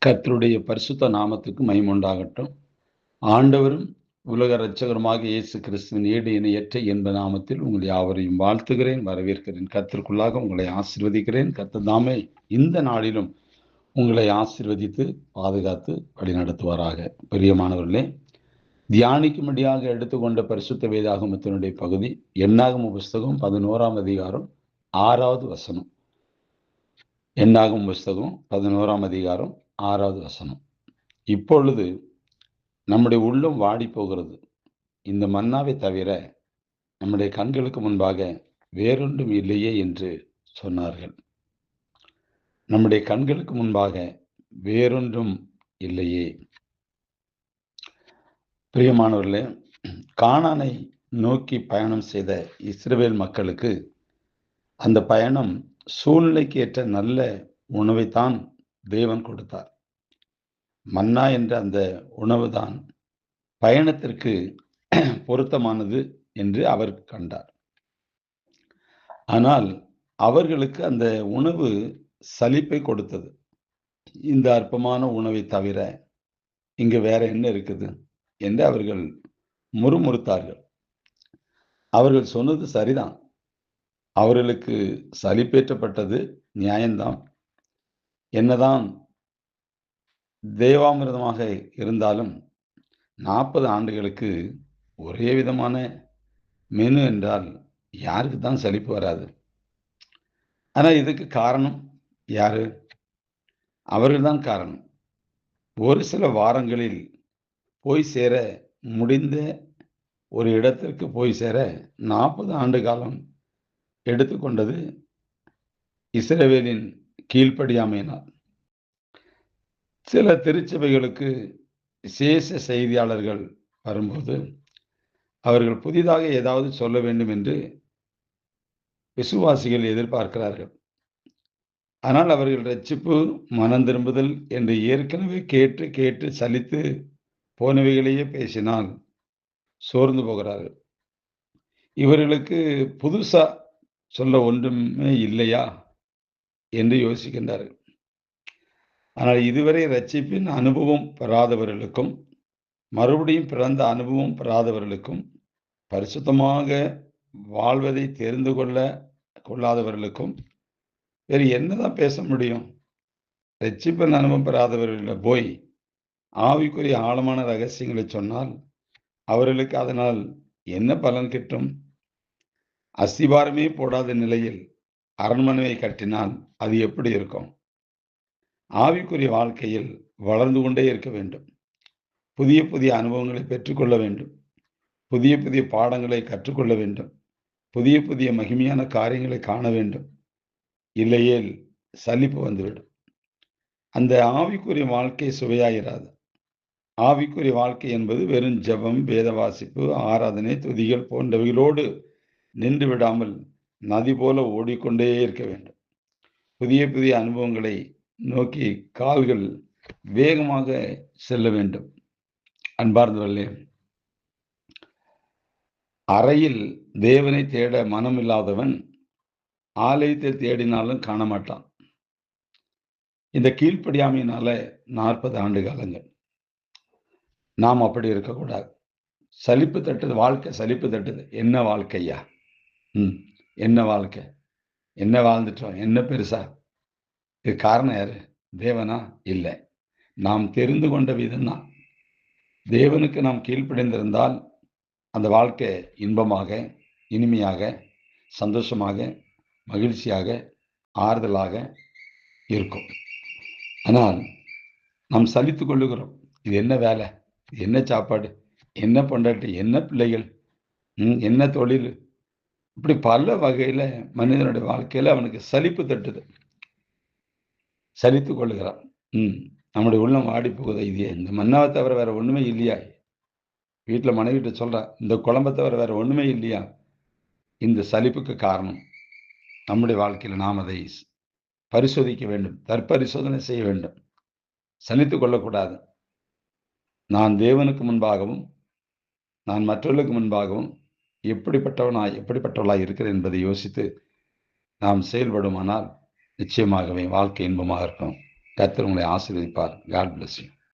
கர்த்தருடைய பரிசுத்த நாமத்துக்கு மகிமை. ஆண்டவரும் உலக இரட்சகருமாக இயேசு கிறிஸ்துவின் ஈடு இணையற்ற என்ப நாமத்தில் உங்கள் யாவரையும் வாழ்த்துகிறேன், வரவேற்கிறேன். கர்த்தருக்குள்ளாக உங்களை ஆசீர்வதிக்கிறேன். கர்த்தர் தாமே இந்த நாளிலும் உங்களை ஆசீர்வதித்து பாதுகாத்து வழிநடத்துவாராக. பிரியமானவர்களே, தியானிக்கும்படியாக எடுத்துக்கொண்ட பரிசுத்த வேதாகமத்தினுடைய பகுதி எண்ணாகம புஸ்தகம் 11ஆம் அதிகாரம் 6வது வசனம். எண்ணாகம புஸ்தகம் 11ஆம் அதிகாரம் 6வது வசனம். இப்பொழுது நம்முடைய உள்ளம் வாடி போகிறது. இந்த மன்னாவை தவிர நம்முடைய கண்களுக்கு முன்பாக வேறொன்றும் இல்லையே என்று சொன்னார்கள். நம்முடைய கண்களுக்கு முன்பாக வேறொன்றும் இல்லையே. பிரியமானவர்களே, கானானை நோக்கி பயணம் செய்த இஸ்ரவேல் மக்களுக்கு அந்த பயணம் சூழ்நிலைக்கு ஏற்ற நல்ல உணவைத்தான் தேவன் கொடுத்தார். மன்னா என்ற அந்த உணவு தான் பயணத்திற்கு பொருத்தமானது என்று அவர் கண்டார். ஆனால் அவர்களுக்கு அந்த உணவு சலிப்பை கொடுத்தது. இந்த அற்பமான உணவை தவிர இங்கு வேற என்ன இருக்குது என்று அவர்கள் முறுமுறுத்தார்கள். அவர்கள் சொன்னது சரிதான். அவர்களுக்கு சலிப்பேற்றப்பட்டது நியாயம்தான். என்னதான் தேவாமிர்தமாக இருந்தாலும் 40 ஆண்டுகளுக்கு ஒரே விதமான மெனு என்றால் யாருக்கு தான் சலிப்பு வராது? ஆனால் இதுக்கு காரணம் யாரு? அவர்கள்தான் காரணம். ஒரு சில வாரங்களில் போய் சேர முடிந்த ஒரு இடத்திற்கு போய் சேர 40 ஆண்டு காலம் எடுத்துக்கொண்டது இஸ்ரவேலின் கீழ்ப்படியாமையினால். சில திருச்சபைகளுக்கு விசேஷ செய்தியாளர்கள் வரும்போது அவர்கள் புதிதாக ஏதாவது சொல்ல வேண்டும் என்று விசுவாசிகள் எதிர்பார்க்கிறார்கள். ஆனால் அவர்கள் ரட்சிப்பு, மனம் திரும்புதல் என்று ஏற்கனவே கேட்டு கேட்டு சலித்து போனவைகளையே பேசினால் சோர்ந்து போகிறார்கள். இவர்களுக்கு புதுசா சொல்ல ஒன்றுமே இல்லையா என்று யோசிக்கின்றார்கள். ஆனால் இதுவரை ரட்சிப்பின் அனுபவம் பெறாதவர்களுக்கும் மறுபடியும் பிறந்த அனுபவம் பெறாதவர்களுக்கும் பரிசுத்தமாக வாழ்வதை தெரிந்து கொள்ளாதவர்களுக்கும் வேறு என்னதான் பேச முடியும்? ரட்சிப்பின் அனுபவம் பெறாதவர்களிடம் போய் ஆவிக்குரிய ஆழமான ரகசியங்களை சொன்னால் அவர்களுக்கு அதனால் என்ன பலன் கிட்டும்? அஸ்திபாரமே போடாத நிலையில் அரண்மனையை கட்டினால் அது எப்படி இருக்கும்? ஆவிக்குரிய வாழ்க்கையில் வளர்ந்து கொண்டே இருக்க வேண்டும். புதிய புதிய அனுபவங்களை பெற்றுக்கொள்ள வேண்டும். புதிய புதிய பாடங்களை கற்றுக்கொள்ள வேண்டும். புதிய புதிய மகிமையான காரியங்களை காண வேண்டும். இல்லையேல் சலிப்பு வந்துவிடும். அந்த ஆவிக்குரிய வாழ்க்கை சுவையாயிராது. ஆவிக்குரிய வாழ்க்கை என்பது வெறும் ஜெபம், வேத வாசிப்பு, ஆராதனை, துதிகள் போன்றவைகளோடு நின்று விடாமல் நதி போல ஓடிக்கொண்டே இருக்க வேண்டும். புதிய புதிய அனுபவங்களை நோக்கி கால்கள் வேகமாக செல்ல வேண்டும். அன்பார்ந்தவர்களே, அறையில் தேவனை தேட மனம் இல்லாதவன் ஆலயத்தில் தேடினாலும் காண மாட்டான். இந்த கீழ்ப்படியாமையினால 40 ஆண்டு காலங்கள் நாம் அப்படி இருக்கக்கூடாது. சலிப்பு தட்டுது, வாழ்க்கை சலிப்பு தட்டுது. என்ன வாழ்க்கையா? என்ன வாழ்க்கை? என்ன வாழ்ந்துட்டோம்? என்ன பெருசா? இது காரணம் யாரு? தேவனா? இல்லை, நாம் தெரிந்து கொண்ட விதம்தான். தேவனுக்கு நாம் கீழ்ப்படிந்திருந்தால் அந்த வாழ்க்கை இன்பமாக, இனிமையாக, சந்தோஷமாக, மகிழ்ச்சியாக, ஆறுதலாக இருக்கும். ஆனால் நாம் சலித்து கொள்ளுகிறோம். இது என்ன வேலை? என்ன சாப்பாடு? என்ன பொண்டாட்டி? என்ன பிள்ளைகள்? என்ன தொழில்? இப்படி பல வகையில் மனிதனுடைய வாழ்க்கையில் அவனுக்கு சலிப்பு தட்டுது. சலித்து கொள்ளுகிறான். நம்முடைய உள்ளம் வாடி போகுது. இது இந்த மன்னாவை தவிர வேற ஒன்றுமே இல்லையா? வீட்டில் மனைவிட்ட சொல்கிறேன், இந்த குழம்பை தவிர வேற ஒன்றுமே இல்லையா? இந்த சலிப்புக்கு காரணம் நம்முடைய வாழ்க்கையில் நாம் அதை பரிசோதிக்க வேண்டும், தற்பரிசோதனை செய்ய வேண்டும். சலித்து கொள்ளக்கூடாது. நான் தேவனுக்கு முன்பாகவும் நான் மற்றவர்களுக்கு முன்பாகவும் எப்படிப்பட்டவளாய் இருக்கிறேன் என்பதை யோசித்து நாம் செயல்படுமானால் நிச்சயமாகவே வாழ்க்கை இன்பமாக இருக்கும். கர்த்தர் உங்களை ஆசீர்வதிப்பார். God bless you.